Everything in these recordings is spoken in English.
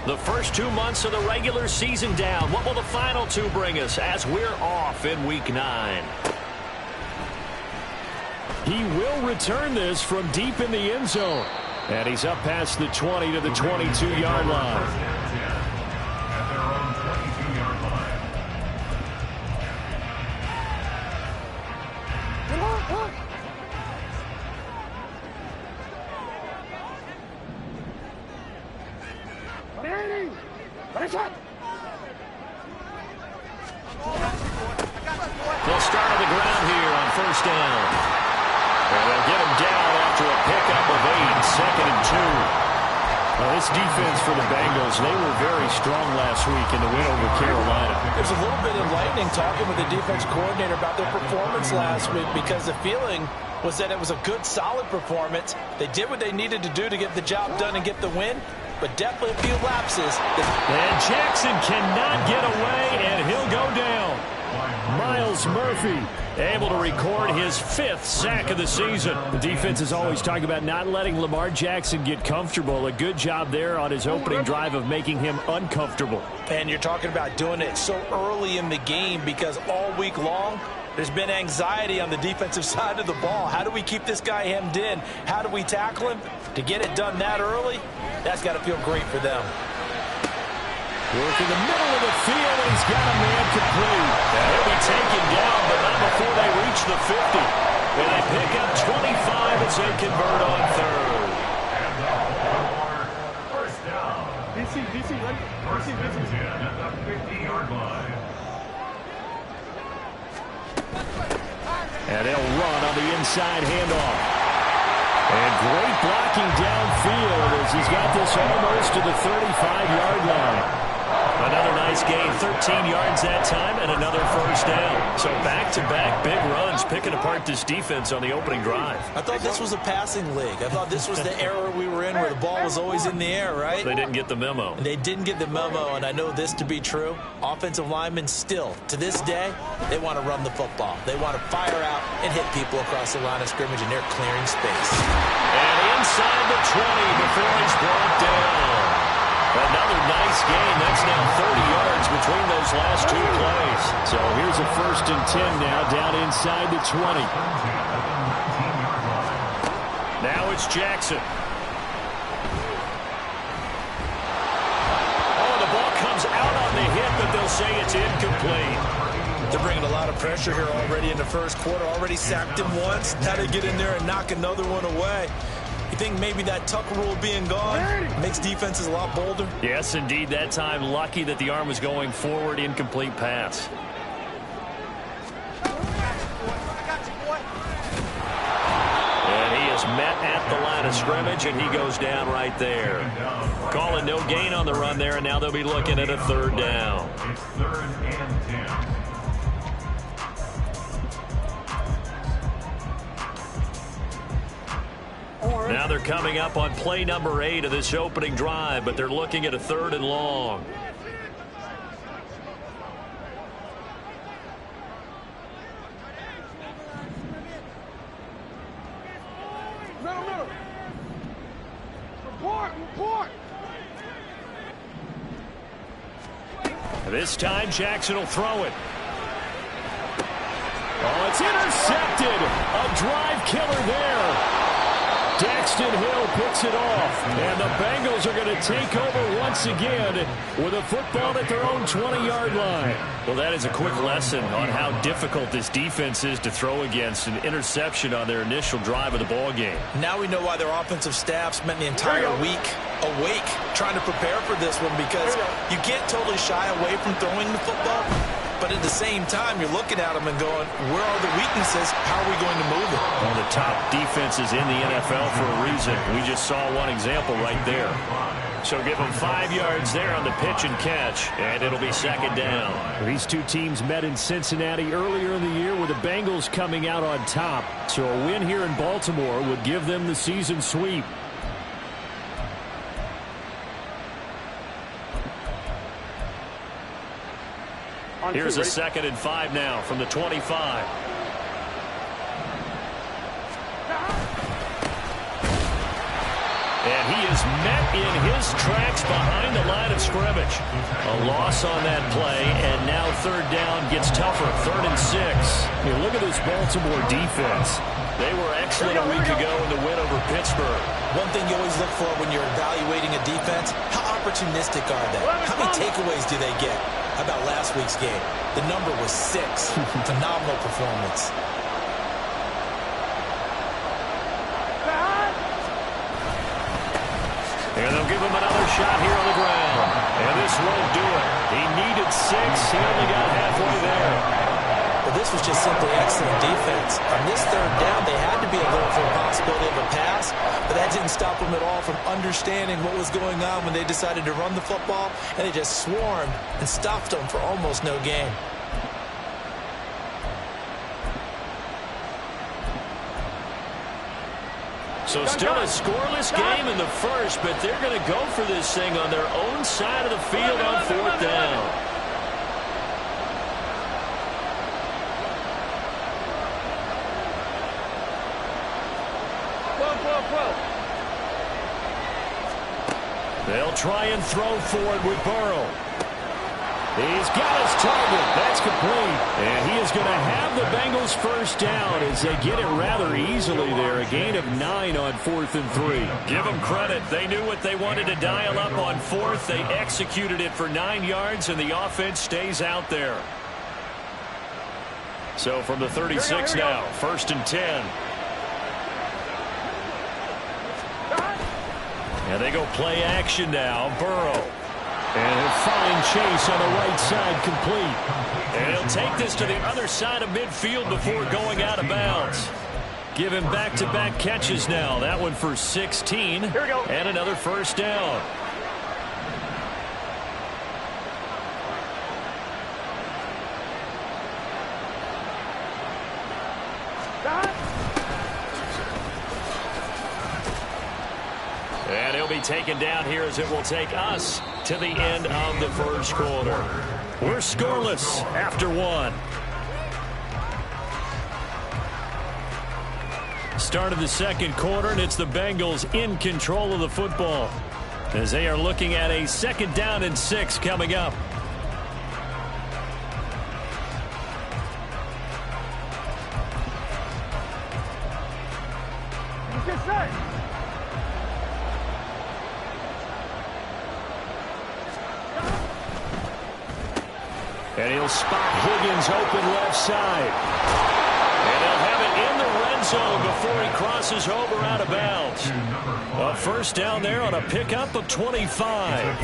The first 2 months of the regular season down. What will the final two bring us as we're off in Week 9? He will return this from deep in the end zone. And he's up past the 20 to the 22-yard line. They'll start on the ground here on first down. And they'll get him down after a pickup of 8, second and 2. Well, this defense for the Bengals, they were very strong last week in the win over Carolina. It was a little bit enlightening talking with the defense coordinator about their performance last week because the feeling was that it was a good, solid performance. They did what they needed to do to get the job done and get the win, but definitely a few lapses. And Jackson cannot get away, and he'll go down. Myles Murphy able to record his 5th sack of the season. The defense is always talking about not letting Lamar Jackson get comfortable. A good job there on his opening drive of making him uncomfortable. And you're talking about doing it so early in the game because all week long, there's been anxiety on the defensive side of the ball. How do we keep this guy hemmed in? How do we tackle him? To get it done that early, that's got to feel great for them. Work in the middle of the field, and he's got a man complete. He'll be taken down, but not before they reach the 50. And they pick up 25 as they convert on third. First down. DC, ready? First and 10 at the 50-yard line. And they'll run on the inside handoff. And great blocking downfield as he's got this almost to the 35-yard line. Another nice gain, 13 yards that time, and another first down. So back-to-back big runs, picking apart this defense on the opening drive. I thought this was a passing league. I thought this was the era we were in where the ball was always in the air, right? They didn't get the memo. They didn't get the memo, and I know this to be true. Offensive linemen still, to this day, they want to run the football. They want to fire out and hit people across the line of scrimmage, and they're clearing space. And inside the 20 before he's brought down. Another nice gain. That's now 30 yards between those last two plays. So here's a first and 10 now down inside the 20. Now it's Jackson. Oh, the ball comes out on the hit, but they'll say it's incomplete. They're bringing a lot of pressure here already in the first quarter. Already sacked him once. Now they get in there and knock another one away. You think maybe that tuck rule being gone makes defenses a lot bolder? Yes, indeed. That time, lucky that the arm was going forward, incomplete pass. And he is met at the line of scrimmage, and he goes down right there. Calling no gain on the run there, and now they'll be looking at a third down. It's 3rd and 10. Now they're coming up on play number 8 of this opening drive, but they're looking at a 3rd and long. Report! This time Jackson will throw it. Oh, it's intercepted. A drive killer there. Daxton Hill picks it off, and the Bengals are going to take over once again with a football at their own 20-yard line. Well, that is a quick lesson on how difficult this defense is to throw against. An interception on their initial drive of the ball game. Now we know why their offensive staff spent the entire week awake trying to prepare for this one, because you can't totally shy away from throwing the football. But at the same time, you're looking at them and going, where are the weaknesses? How are we going to move it? One of the top defenses in the NFL for a reason. We just saw one example right there. So give them 5 yards there on the pitch and catch, and it'll be second down. These two teams met in Cincinnati earlier in the year with the Bengals coming out on top. So a win here in Baltimore would give them the season sweep. Here's a 2nd and 5 now from the 25. And he is met in his tracks behind the line of scrimmage. A loss on that play, and now third down gets tougher, 3rd and 6. You look at this Baltimore defense. They were excellent a week ago in the win over Pittsburgh. One thing you always look for when you're evaluating a defense, how opportunistic are they? How many takeaways do they get? How about last week's game? The number was 6. Phenomenal performance. And they'll give him another shot here on the ground. And this won't do it. He needed 6. He only got halfway there. Well, this was just simply excellent defense. On this third down, they had to be alert for a possibility of a pass, but that didn't stop them at all from understanding what was going on when they decided to run the football, and they just swarmed and stopped them for almost no gain. So still a scoreless game in the first, but they're going to go for this thing on their own side of the field on 4th down. They'll try and throw forward with Burrow. He's got his target. That's complete. And he is going to have the Bengals first down as they get it rather easily there. A gain of 9 on 4th and 3. Give them credit. They knew what they wanted to dial up on 4th. They executed it for 9 yards, and the offense stays out there. So from the 36 now, 1st and 10. And they go play action now. Burrow. And a fine chase on the right side, complete. And he'll take this to the other side of midfield before going out of bounds. Give him back-to-back catches now. That one for 16. Here we go. And another first down. And he'll be taken down here as it will take us to the end of the first quarter. We're scoreless after 1. Start of the second quarter, and it's the Bengals in control of the football as they are looking at a 2nd down and 6 coming up. Get set. And he'll spot Higgins open left side. And he'll have it in the red zone before he crosses over out of bounds. A first down there on a pickup of 25.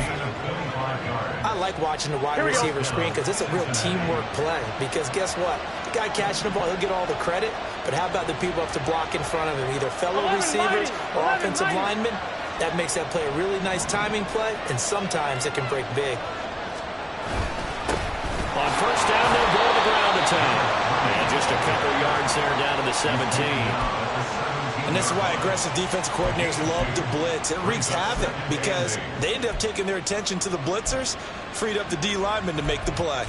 I like watching the wide receiver screen because it's a real teamwork play. Because guess what? The guy catching the ball, he'll get all the credit. But how about the people up to block in front of him, either fellow receivers or offensive linemen? That makes that play a really nice timing play, and sometimes it can break big. On first down, they'll go to the ground attack. And just a couple yards there down to the 17. And this is why aggressive defensive coordinators love to blitz. It wreaks havoc because they end up taking their attention to the blitzers, freed up the D linemen to make the play.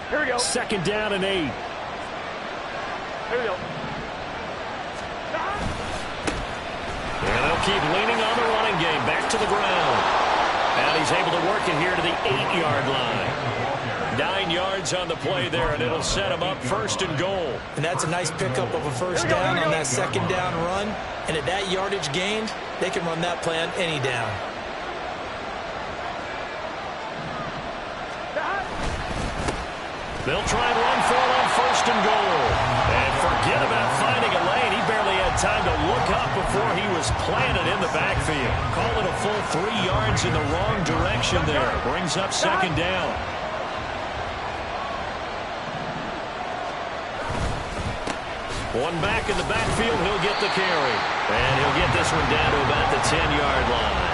Here we go. 2nd down and 8. Here we go. And they'll keep leaning on the running game. Back to the ground. And he's able to work it here to the 8-yard line. 9 yards on the play there, and it'll set him up 1st and goal. And that's a nice pickup of a first down on that 2nd down run. And at that yardage gained, they can run that play on any down. They'll try and run for it on 1st and goal. And forget about finding a lane. He barely had time to look up before he was planted in the backfield. Call it a full 3 yards in the wrong direction there. Brings up 2nd down. One back in the backfield, he'll get the carry. And he'll get this one down to about the 10-yard line.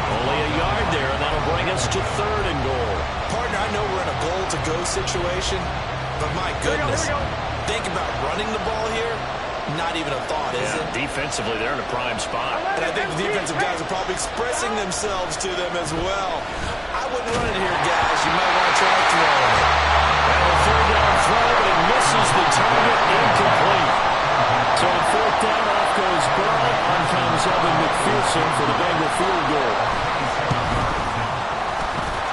Only a yard there, and that'll bring us to 3rd and goal. Partner, I know we're in a goal-to-go situation, but my goodness, think about running the ball here. Not even a thought, is it? Defensively, they're in a prime spot. And I think the defensive guys are probably expressing themselves to them as well. I wouldn't run it here, guys. You might want to try throwing it. And a 3rd down throw, but it misses the target, incomplete. So on 4th down, off goes Burrow. McPherson for the Bengal field goal.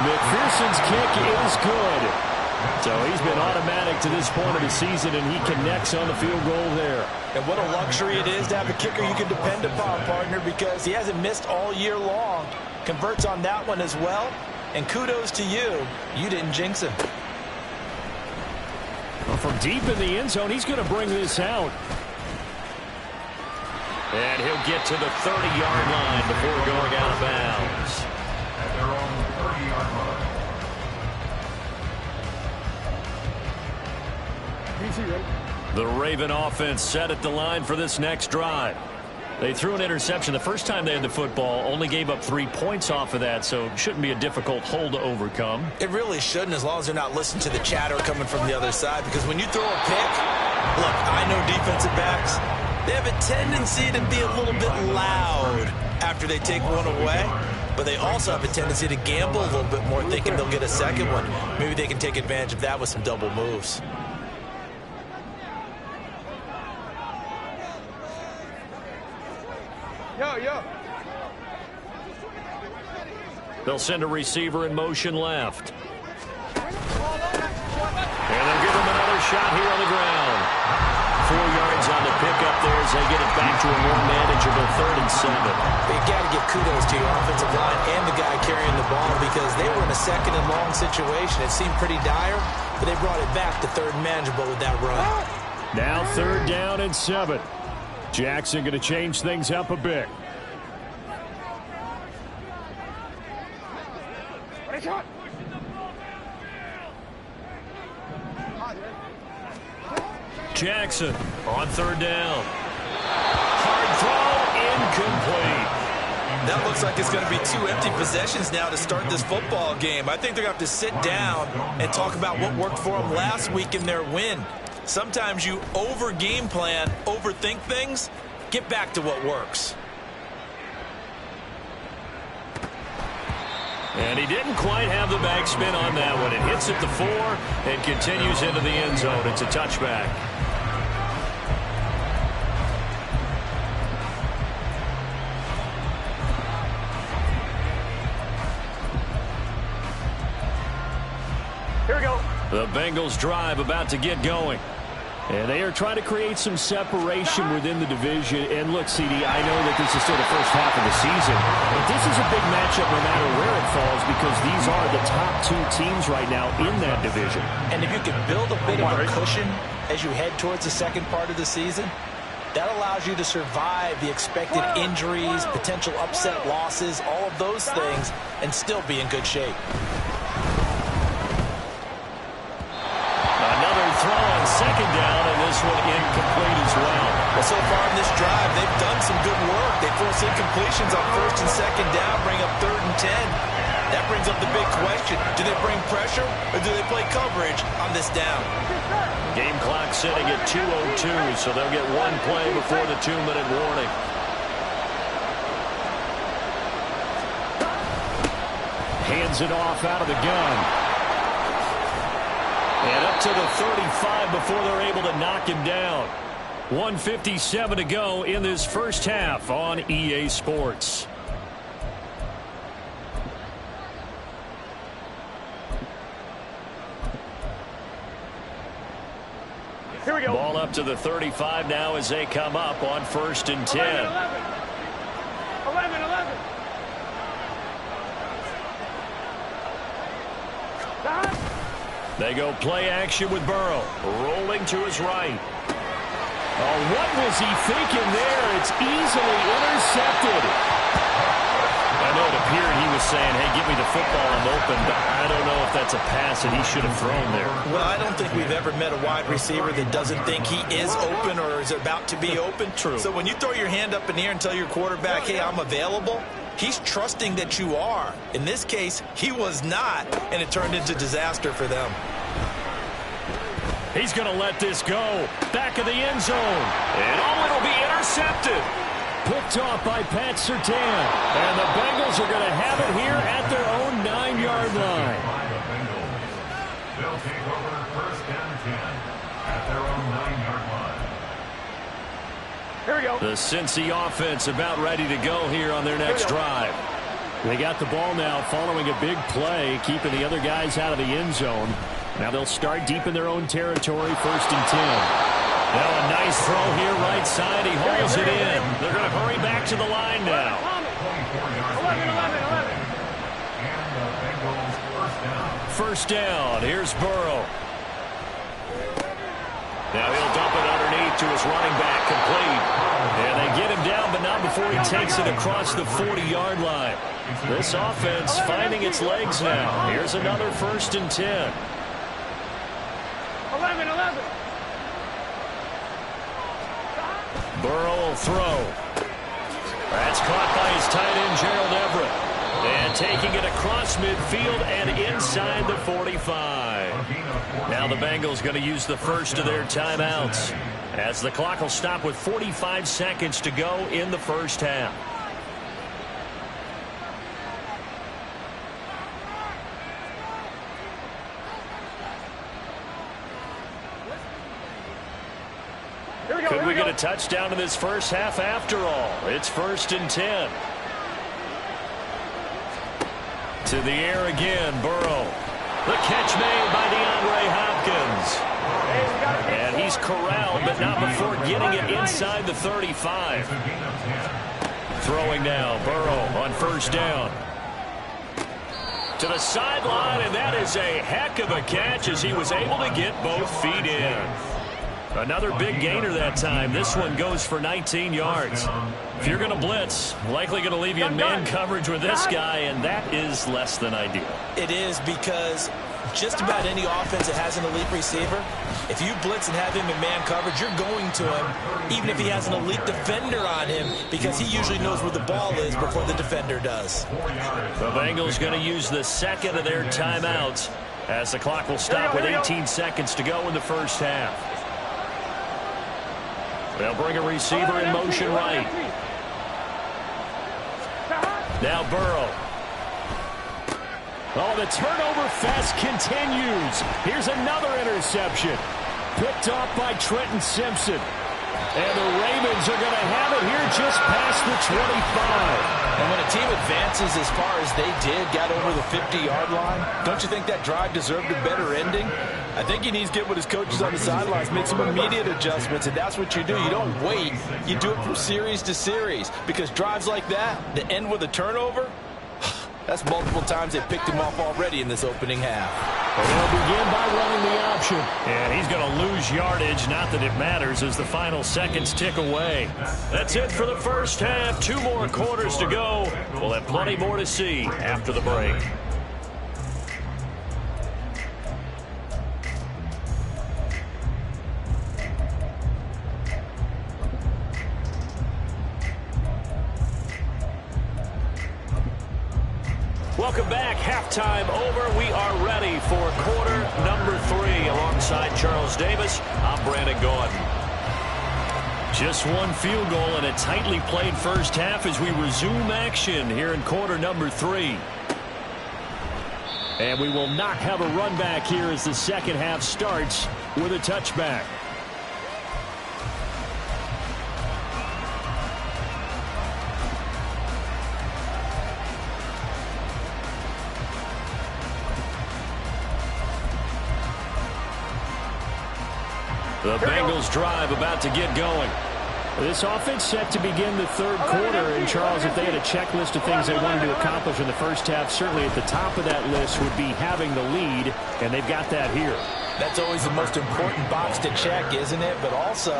McPherson's kick is good. So he's been automatic to this point of the season, and he connects on the field goal there. And what a luxury it is to have a kicker you can depend upon, partner, because he hasn't missed all year long. Converts on that one as well. And kudos to you. You didn't jinx him. Well, from deep in the end zone, he's going to bring this out. And he'll get to the 30-yard line before going out of bounds. At their own 30-yard line. The Raven offense set at the line for this next drive. They threw an interception the first time they had the football, only gave up 3 points off of that, so it shouldn't be a difficult hole to overcome. It really shouldn't, as long as they're not listening to the chatter coming from the other side, because when you throw a pick, look, I know defensive backs, they have a tendency to be a little bit loud after they take one away, but they also have a tendency to gamble a little bit more, thinking they'll get a second one. Maybe they can take advantage of that with some double moves. Yo. They'll send a receiver in motion left. And they'll give him another shot here on the ground. 4 yards on the pickup there as they get it back to a more manageable 3rd and 7. You got to give kudos to your offensive line and the guy carrying the ball, because they were in a 2nd and long situation. It seemed pretty dire, but they brought it back to 3rd and manageable with that run. Now 3rd down and 7. Jackson going to change things up a bit. Jackson on 3rd down. Hard throw, incomplete. That looks like it's going to be 2 empty possessions now to start this football game. I think they're going to have to sit down and talk about what worked for them last week in their win. Sometimes you over-game plan, overthink things, get back to what works. And he didn't quite have the backspin on that one. It hits at the 4 and continues into the end zone. It's a touchback. Here we go. The Bengals drive about to get going. And they are trying to create some separation within the division. And look, CD, I know that this is still the first half of the season, but this is a big matchup no matter where it falls, because these are the top 2 teams right now in that division. And if you can build a bit of a cushion as you head towards the second part of the season, that allows you to survive the expected injuries, potential upset losses, all of those things, and still be in good shape. Throw on 2nd down, and this one incomplete as well. Well, so far in this drive, they've done some good work. They force incompletions on 1st and 2nd down, bring up 3rd and 10. That brings up the big question. Do they bring pressure, or do they play coverage on this down? Game clock sitting at 2:02, so they'll get 1 play before the 2-minute warning. Hands it off out of the gun. And up to the 35 before they're able to knock him down. 1:57 to go in this first half on EA Sports. Here we go. Ball up to the 35 now as they come up on 1st and 10. 11. They go play action with Burrow. Rolling to his right. Oh, what was he thinking there? It's easily intercepted. I know it appeared he was saying, hey, give me the football, I'm open, but I don't know if that's a pass that he should have thrown there. Well, I don't think we've ever met a wide receiver that doesn't think he is open or is about to be open. True. So when you throw your hand up in the air and tell your quarterback, hey, I'm available, he's trusting that you are. In this case, he was not, and it turned into disaster for them. He's going to let this go. Back of the end zone. And it'll be intercepted. Picked off by Pat Surtain. And the Bengals are going to have it here at their own 9-yard line. They'll take over 1st and 10 at their own 9-yard line. Here we go. The Cincy offense about ready to go here on their next drive. They got the ball now following a big play, keeping the other guys out of the end zone. Now they'll start deep in their own territory, 1st and 10. Now a nice throw here right side. He hauls it in. They're going to hurry back to the line now. 11. And the Bengals First down. Here's Burrow. Now he'll dump it underneath to his running back, complete. And they get him down, but not before he takes it across the 40-yard line. This offense finding its legs now. Here's another 1st and 10. 11. Burrow will throw. That's caught by his tight end, Gerald Everett. And taking it across midfield and inside the 45. Now the Bengals going to use the first of their timeouts, as the clock will stop with 45 seconds to go in the first half. Could we get a touchdown in this first half after all? It's 1st and 10. To the air again, Burrow. The catch made by DeAndre Hopkins. And he's corralled, but not before getting it inside the 35. Throwing now, Burrow on 1st down. To the sideline, and that is a heck of a catch as he was able to get both feet in. Another big gainer that time. This one goes for 19 yards. If you're going to blitz, likely going to leave you in man coverage with this guy, and that is less than ideal. It is, because just about any offense that has an elite receiver, if you blitz and have him in man coverage, you're going to him, even if he has an elite defender on him, because he usually knows where the ball is before the defender does. The Bengals going to use the second of their timeouts, as the clock will stop with 18 seconds to go in the first half. They'll bring a receiver in motion right. Now Burrow. Oh, the turnover fest continues. Here's another interception. Picked off by Trenton Simpson. And the Ravens are going to have it here just past the 25. And when a team advances as far as they did, got over the 50-yard line, don't you think that drive deserved a better ending? I think he needs to get with his coaches on the sidelines, make some immediate adjustments, and that's what you do. You don't wait. You do it from series to series, because drives like that, that end with a turnover, that's multiple times they picked him off already in this opening half. And they'll begin by running the option. And he's going to lose yardage. Not that it matters as the final seconds tick away. That's it for the first half. 2 more quarters to go. We'll have plenty more to see after the break. Welcome back. Halftime over. We are ready for quarter number 3. Alongside Charles Davis, I'm Brandon Gordon. Just one field goal and a tightly played first half as we resume action here in quarter number 3. And we will not have a run back here as the second half starts with a touchback. The Bengals drive about to get going. This offense set to begin the third quarter. And, Charles, if they had a checklist of things they wanted to accomplish in the first half, certainly at the top of that list would be having the lead, and they've got that here. That's always the most important box to check, isn't it? But also,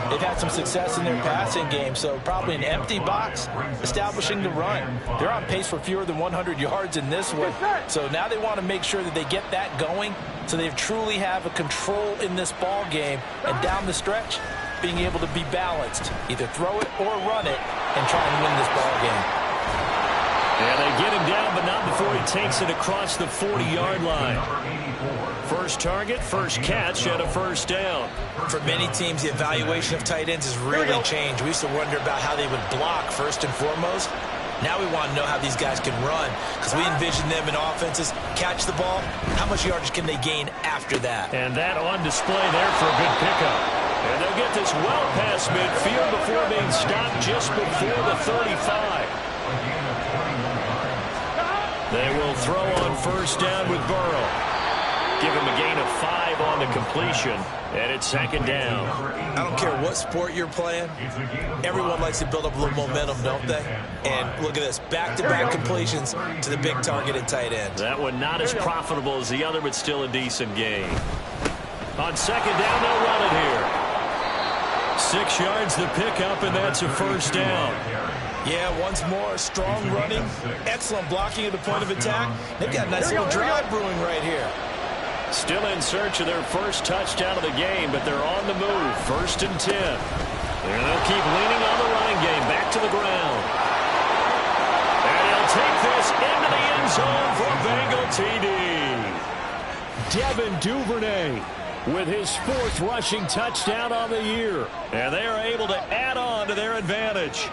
they've had some success in their passing game, so probably an empty box establishing the run. They're on pace for fewer than 100 yards in this one, so now they want to make sure that they get that going so they truly have a control in this ball game, and down the stretch, being able to be balanced, either throw it or run it, and try and win this ball game. And they get him down, but not before he takes it across the 40-yard line. First target, first catch, and a first down. For many teams, the evaluation of tight ends has really changed. We used to wonder about how they would block first and foremost. Now we want to know how these guys can run, because we envision them in offenses catch the ball. How much yardage can they gain after that? And that on display there for a good pickup. And they'll get this well past midfield before being stopped just before the 35. They will throw on first down with Burrow. Give him a gain of 5 on the completion, and it's second down. I don't care what sport you're playing. Everyone likes to build up a little momentum, don't they? And look at this, back-to-back completions to the big targeted tight end. That one not as profitable as the other, but still a decent gain. On second down, they'll run it here. 6 yards the pickup, and that's a first down. Yeah, once more, strong running, excellent blocking at the point of attack. They've got a nice little drive brewing right here. Still in search of their first touchdown of the game, but they're on the move. First and 10. And they'll keep leaning on the running game. Back to the ground. And he'll take this into the end zone for Bengal TD. Devin Duvernay with his 4th rushing touchdown on the year. And they are able to add on to their advantage.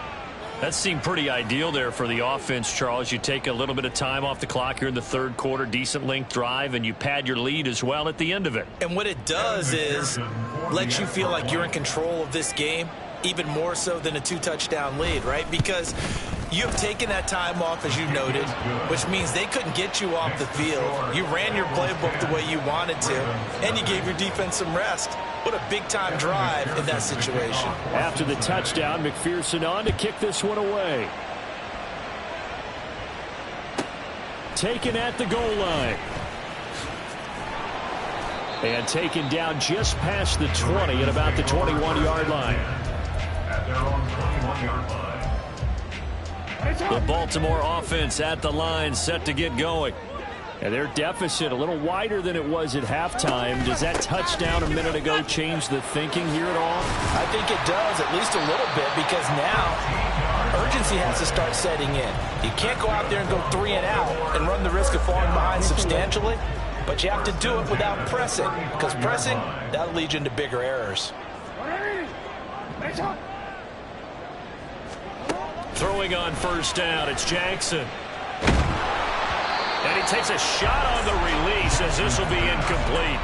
That seemed pretty ideal there for the offense, Charles. You take a little bit of time off the clock here in the 3rd quarter, decent length drive, and you pad your lead as well at the end of it. And what it does is let you feel like you're in control of this game, even more so than a 2-touchdown lead, right? Because you have taken that time off, as you noted, which means they couldn't get you off the field. You ran your playbook the way you wanted to, and you gave your defense some rest. What a big-time drive in that situation. After the touchdown, McPherson on to kick this one away. Taken at the goal line. And taken down just past the 20 at about the 21-yard line. At their own 21-yard line. The Baltimore offense at the line, set to get going. And their deficit a little wider than it was at halftime. Does that touchdown a minute ago change the thinking here at all? I think it does, at least a little bit, because now urgency has to start setting in. You can't go out there and go 3 and out and run the risk of falling behind substantially, but you have to do it without pressing, because pressing, that'll lead you into bigger errors. Throwing on first down, it's Jackson. And he takes a shot on the release as this will be incomplete.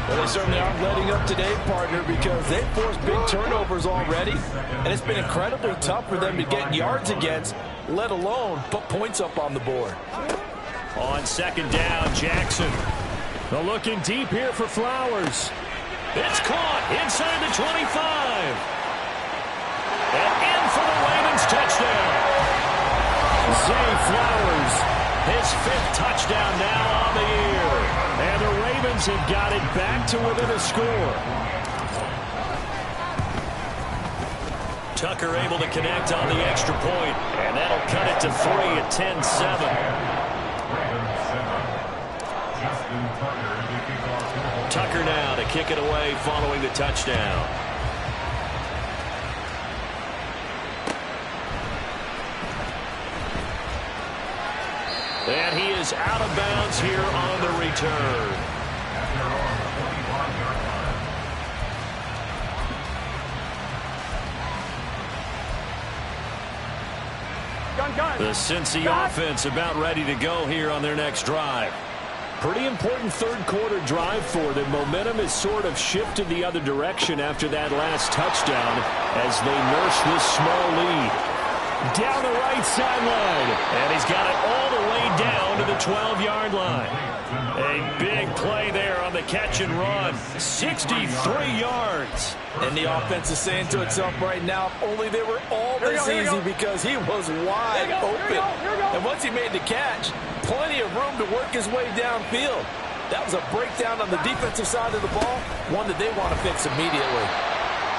Well, they certainly aren't letting up today, partner, because they've forced big turnovers already, and it's been incredibly tough for them to get yards against, let alone put points up on the board. On second down, Jackson. They're looking deep here for Flowers. It's caught inside the 25. And in for the Ravens touchdown. Zay Flowers. His 5th touchdown now on the year. And the Ravens have got it back to within a score. Tucker able to connect on the extra point. And that'll cut it to 3 at 10-7. Tucker now to kick it away following the touchdown. And he is out of bounds here on the return. The Cincy offense about ready to go here on their next drive. Pretty important 3rd quarter drive for them. Momentum has sort of shifted the other direction after that last touchdown as they nurse this small lead. Down the right sideline. And he's got it all the way down to the 12-yard line. A big play there on the catch and run. 63 yards. And the offense is saying to itself right now, if only they were all this easy, because he was wide open. And once he made the catch, plenty of room to work his way downfield. That was a breakdown on the defensive side of the ball, one that they want to fix immediately.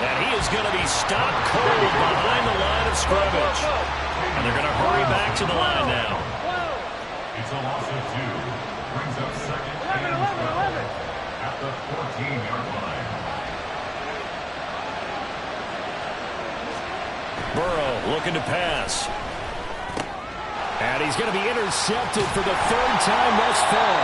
And he is going to be stopped cold behind the line of scrimmage. And they're going to hurry back to the line now. It's a loss of 2. Brings up second and 12 at the 14-yard line. Burrow looking to pass. And he's going to be intercepted for the 3rd time thus far.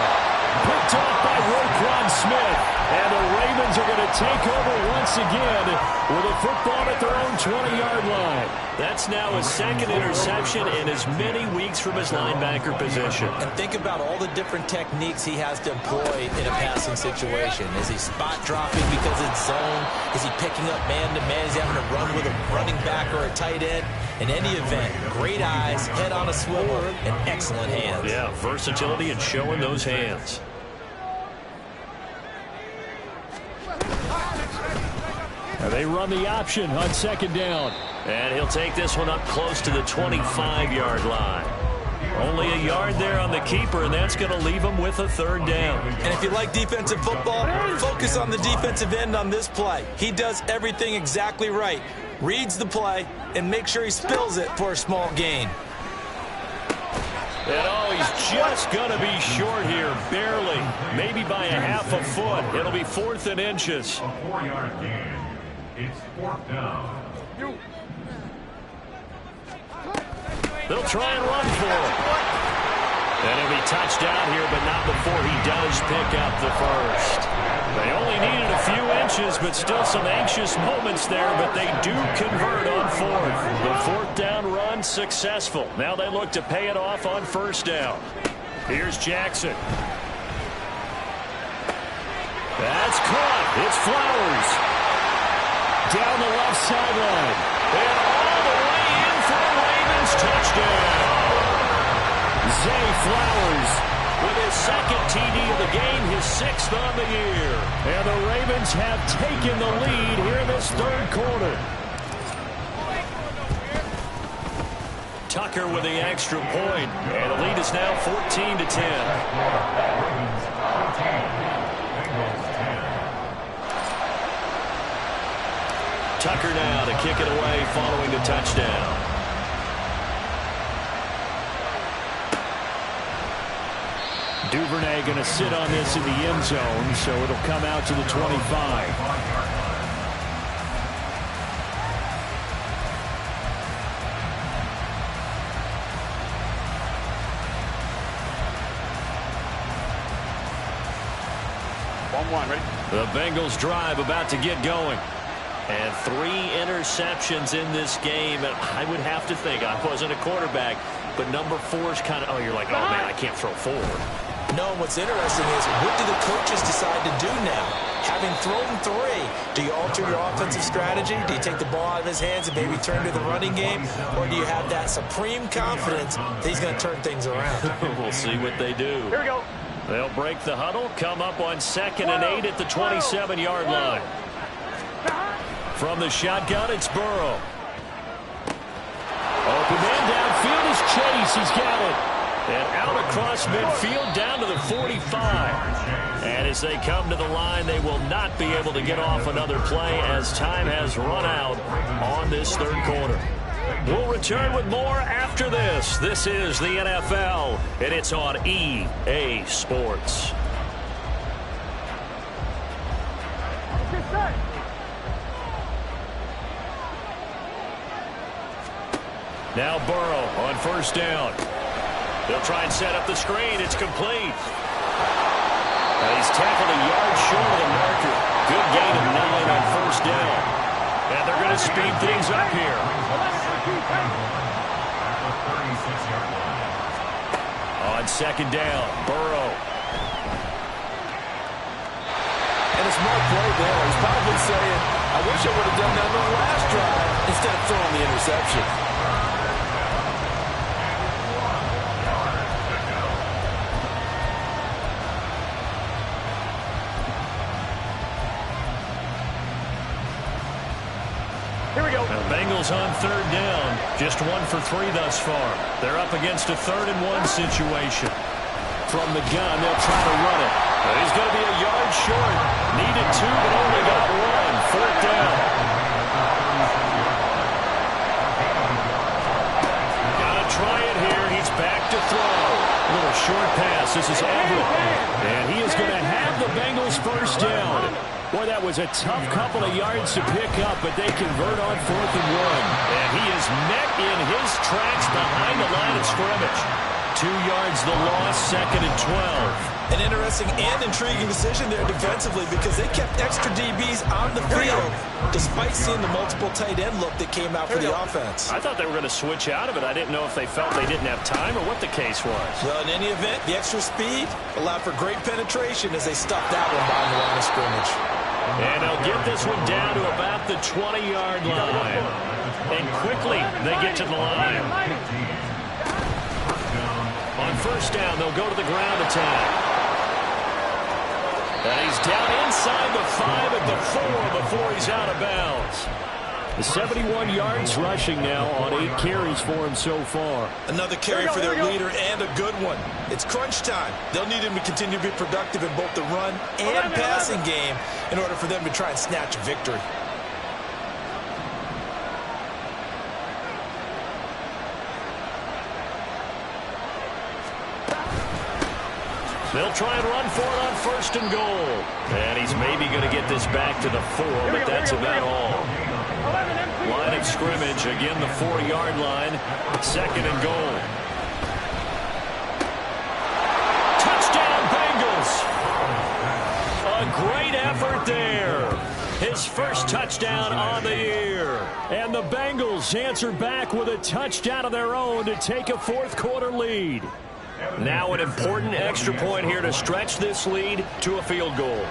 Picked off by Roquan Smith. And the Ravens are going to take over once again with a football at their own 20-yard line. That's now his second interception in as many weeks from his linebacker position. And think about all the different techniques he has to employ in a passing situation. Is he spot dropping because it's zone? Is he picking up man-to-man? Is he having to run with a running back or a tight end? In any event, great eyes, head on a swivel, and excellent hands. Yeah, versatility and showing those hands. And they run the option on second down. And he'll take this one up close to the 25-yard line. Only a yard there on the keeper, and that's going to leave him with a third down. And if you like defensive football, focus on the defensive end on this play. He does everything exactly right. Reads the play and make sure he spills it for a small gain. And oh, he's just going to be short here, barely. Maybe by a half a foot. It'll be 4th and inches. A 4-yard gain. It's 4th down. They'll try and run for it. And he'll be touched down here, but not before he does pick up the first. They only needed a few inches, but still some anxious moments there, but they do convert on 4th. The 4th down run successful. Now they look to pay it off on 1st down. Here's Jackson. That's caught. It's Flowers. Down the left sideline. And all the way in for the Ravens touchdown. Zay Flowers with his second TD of the game, his 6th on the year. And the Ravens have taken the lead here in this 3rd quarter. Tucker with the extra point, and the lead is now 14-10. Ravens 14. Bengals 10. Tucker now to kick it away following the touchdown. Duvernay going to sit on this in the end zone, so it'll come out to the 25. Ready? The Bengals drive about to get going. And 3 interceptions in this game. And I would have to think, I wasn't a quarterback, but number 4 is kind of, oh, you're like, oh, man, I can't throw 4. No, what's interesting is, what do the coaches decide to do now? Having thrown 3, do you alter your offensive strategy? Do you take the ball out of his hands and maybe turn to the running game? Or do you have that supreme confidence that he's going to turn things around? We'll see what they do. Here we go. They'll break the huddle, come up on 2nd and 8 at the 27-yard line. From the shotgun, it's Burrow. Open man downfield is Chase. He's got it. And out across midfield down to the 45. And as they come to the line, they will not be able to get off another play as time has run out on this 3rd quarter. We'll return with more after this. This is the NFL, and it's on EA Sports. Now Burrow on 1st down. They'll try and set up the screen. It's complete. And he's tackled a yard short of the marker. Good gain of 9 on 1st down. And they're going to speed things up here. On 2nd down, Burrow. And a smart play there. He's probably saying, I wish I would have done that on the last drive instead of throwing the interception. Bengals on 3rd down. Just 1 for 3 thus far. They're up against a 3rd and 1 situation. From the gun, they'll try to run it. He's going to be a yard short. Needed 2, but only got 1. 4th down. Got to try it here. He's back to throw. Little short pass. This is Everett. And he is going to have the Bengals 1st down. Boy, that was a tough couple of yards to pick up, but they convert on 4th and 1. And he is met in his tracks behind the line of scrimmage. 2 yards the loss, 2nd and 12. An interesting and intriguing decision there defensively because they kept extra DBs on the field despite seeing the multiple tight end look that came out for the offense. I thought they were going to switch out of it. I didn't know if they felt they didn't have time or what the case was. Well, in any event, the extra speed allowed for great penetration as they stuffed that one behind the line of scrimmage. And they'll get this one down to about the 20-yard line. And quickly they get to the line. On first down, they'll go to the ground attack. And he's down inside the 5 at the 4 before he's out of bounds. The 71 yards rushing now on 8 carries for him so far. Another carry for their leader and a good one. It's crunch time. They'll need him to continue to be productive in both the run and passing game in order for them to try and snatch a victory. They'll try and run for it on first and goal. And he's maybe going to get this back to the 4, but that's about all. Line of scrimmage, again the 4-yard line. Second and goal. Touchdown, Bengals! A great effort there. His first touchdown on the year. And the Bengals answer back with a touchdown of their own to take a fourth-quarter lead. Now an important extra point here to stretch this lead to a field goal.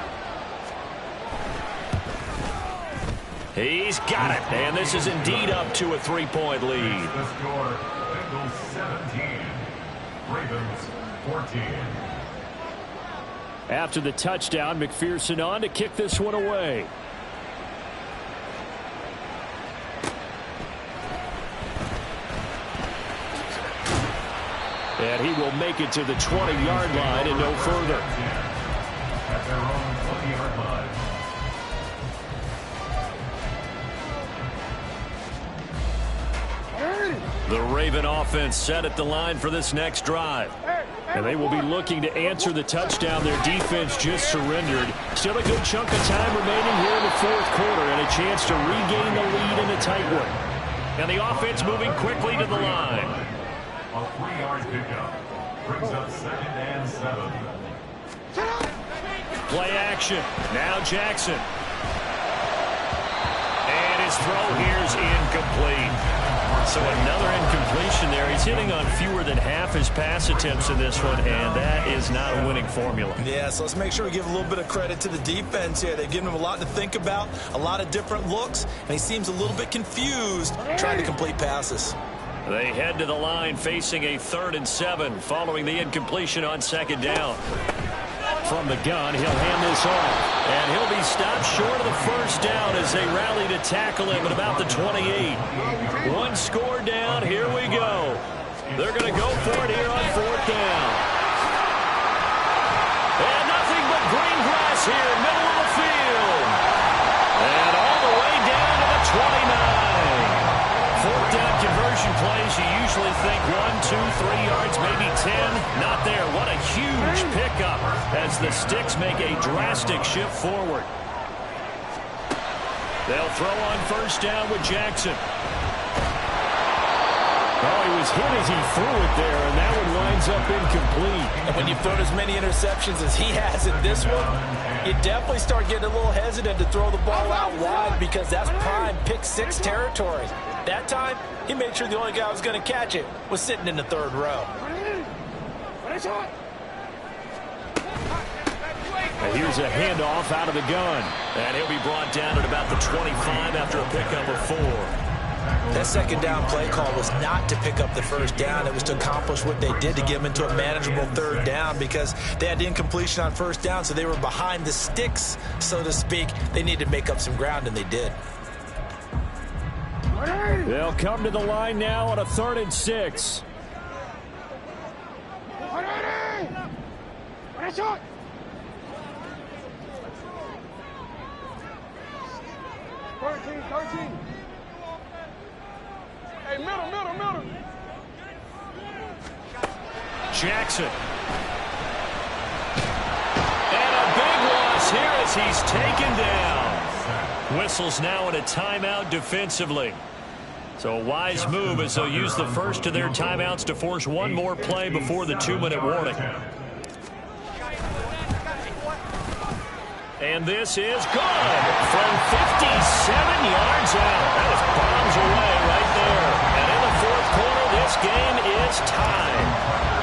He's got it, and this is indeed up to a 3-point lead. The score, Bengals 17, Ravens 14. After the touchdown, McPherson on to kick this one away. And he will make it to the 20-yard line and no further. At their own 20-yard line. The Raven offense set at the line for this next drive. And they will be looking to answer the touchdown their defense just surrendered. Still a good chunk of time remaining here in the fourth quarter and a chance to regain the lead in a tight one. And the offense moving quickly to the line. A 3-yard pickup brings up 2nd and 7. Play action. Now Jackson. And his throw here is incomplete. So another incompletion there. He's hitting on fewer than half his pass attempts in this one, and that is not a winning formula. Yeah, so let's make sure we give a little bit of credit to the defense here. They've given him a lot to think about, a lot of different looks, and he seems a little bit confused trying to complete passes. They head to the line facing a 3rd and 7 following the incompletion on 2nd down. From the gun, he'll hand this off. And he'll be stopped short of the first down as they rally to tackle him at about the 28. One score down. Here we go. They're going to go for it here on 4th down. And nothing but green grass here, middle of the field. And all the way down to the 29. 4th down conversion plays, you usually think 1, 2, 3 yards, maybe 10. Not there. What a huge pickup as the Sticks make a drastic shift forward. They'll throw on first down with Jackson. Oh, he was hit as he threw it there, and that one winds up incomplete. And when you've thrown as many interceptions as he has in this one, you definitely start getting a little hesitant to throw the ball out wide because that's prime pick-6 territory. That time, he made sure the only guy who was going to catch it was sitting in the 3rd row. And here's a handoff out of the gun. And he'll be brought down at about the 25 after a pickup of 4. That 2nd down play call was not to pick up the first down. It was to accomplish what they did to get them into a manageable 3rd down because they had incompletion on first down, so they were behind the sticks, so to speak. They needed to make up some ground, and they did. They'll come to the line now on a 3rd and 6. Hey, middle. Jackson. And a big loss here as he's taken down. Whistles now in a timeout defensively. So a wise move as they'll use the first of their timeouts to force one more play before the 2-minute warning. And this is good from 57 yards out. That was bombs away right there. And in the fourth quarter, this game is tied.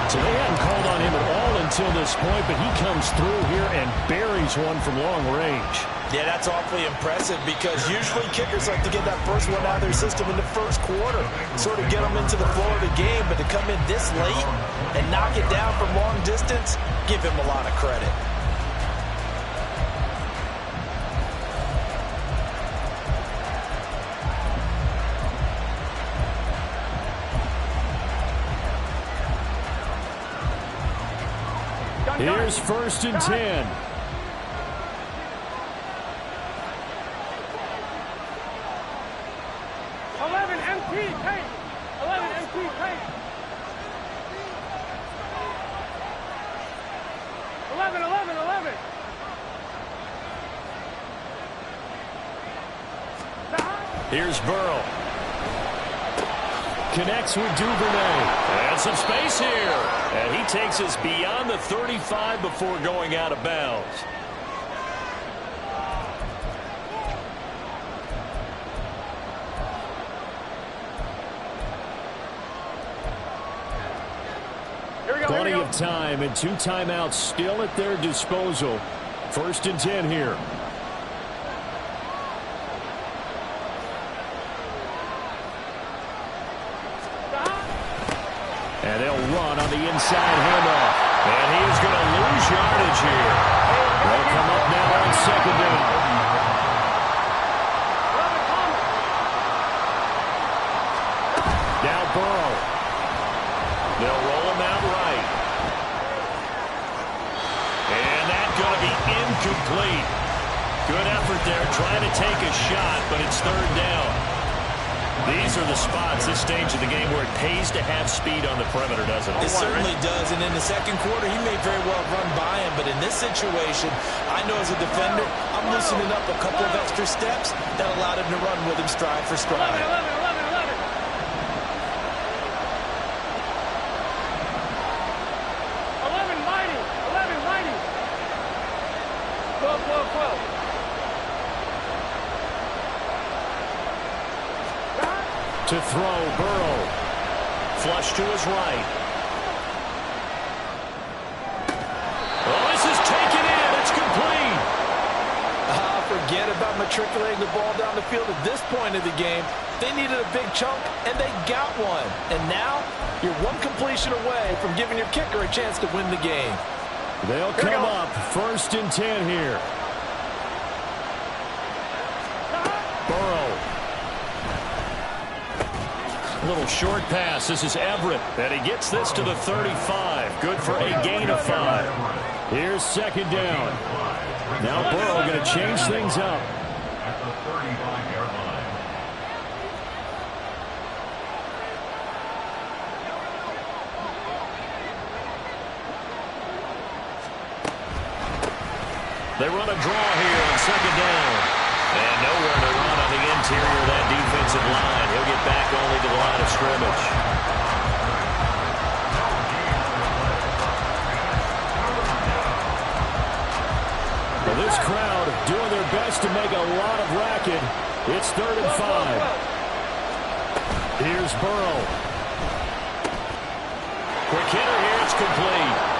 So they hadn't called on him at all until this point, but he comes through here and buries one from long range. Yeah, that's awfully impressive because usually kickers like to get that first one out of their system in the first quarter, sort of get them into the flow of the game, but to come in this late and knock it down from long distance, give him a lot of credit. Here's 1st and 10. 11 MT paint. 11 MT paint. 11. Here's Burrow. Connects with Duvernay. And some space here. And he takes us beyond the 35 before going out of bounds. Plenty of time and 2 timeouts still at their disposal. 1st and 10 here. And they'll run on the inside handoff. And he is going to lose yardage here. They'll come up now on 2nd down. Now Burrow. They'll roll him out right. And that's going to be incomplete. Good effort there, trying to take a shot, but it's 3rd down. These are the spots, this stage of the game, where it pays to have speed on the perimeter, doesn't it? It certainly does, and in the second quarter, he may very well run by him, but in this situation, I know as a defender, I'm loosening up a couple of extra steps that allowed him to run with him stride for stride. 11 mighty. 12. To throw, Burrow. Flush to his right. Oh, this is taken in. It's complete. Forget about matriculating the ball down the field at this point of the game. They needed a big chunk, and they got one. And now, you're one completion away from giving your kicker a chance to win the game. They'll come up 1st and 10 here. Burrow. Little short pass. This is Everett. And he gets this to the 35. Good for a gain of 5. Here's 2nd down. Now Burrow going to change things up. At the 35-yard line. They run a draw here on 2nd down. And nowhere to run on the interior of that defensive line. He'll get back only to the line of scrimmage. Well, this crowd doing their best to make a lot of racket. It's 3rd and 5. Here's Burrow. Quick hitter here. It's complete.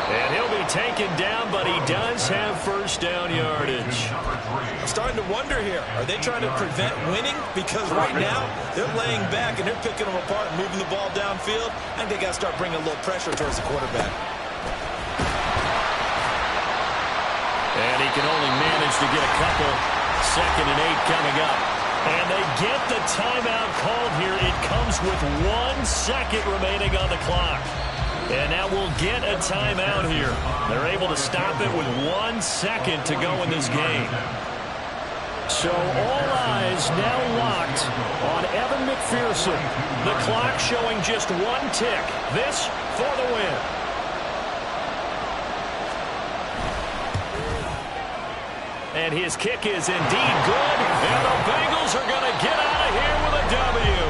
And he'll be taken down, but he does have 1st down yardage. I'm starting to wonder here, are they trying to prevent winning? Because right now, they're laying back and they're picking them apart and moving the ball downfield. I think they got to start bringing a little pressure towards the quarterback. And he can only manage to get a couple. 2nd and 8 coming up. And they get the timeout called here. It comes with 1 second remaining on the clock. And now we'll get a timeout here. They're able to stop it with 1 second to go in this game. So all eyes now locked on Evan McPherson. The clock showing just 1 tick. This for the win. And his kick is indeed good. And the Bengals are going to get out of here with a W.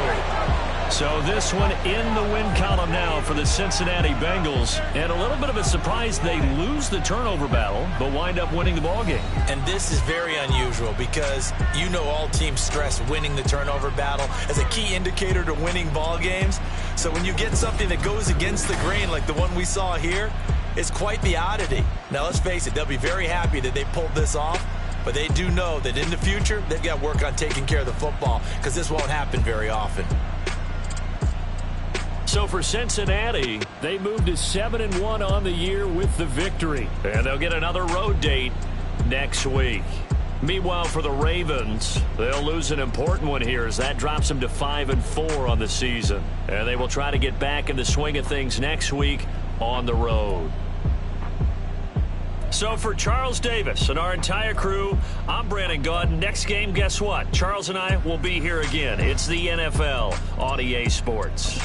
So this one in the win column now for the Cincinnati Bengals. And a little bit of a surprise, they lose the turnover battle, but wind up winning the ballgame. And this is very unusual because you know all teams stress winning the turnover battle as a key indicator to winning ball games. So when you get something that goes against the grain like the one we saw here, it's quite the oddity. Now let's face it, they'll be very happy that they pulled this off, but they do know that in the future they've got to work on taking care of the football because this won't happen very often. So for Cincinnati, they moved to 7-1 on the year with the victory. And they'll get another road date next week. Meanwhile, for the Ravens, they'll lose an important one here as that drops them to 5-4 on the season. And they will try to get back in the swing of things next week on the road. So for Charles Davis and our entire crew, I'm Brandon Gaudin. Next game, guess what? Charles and I will be here again. It's the NFL on EA Sports.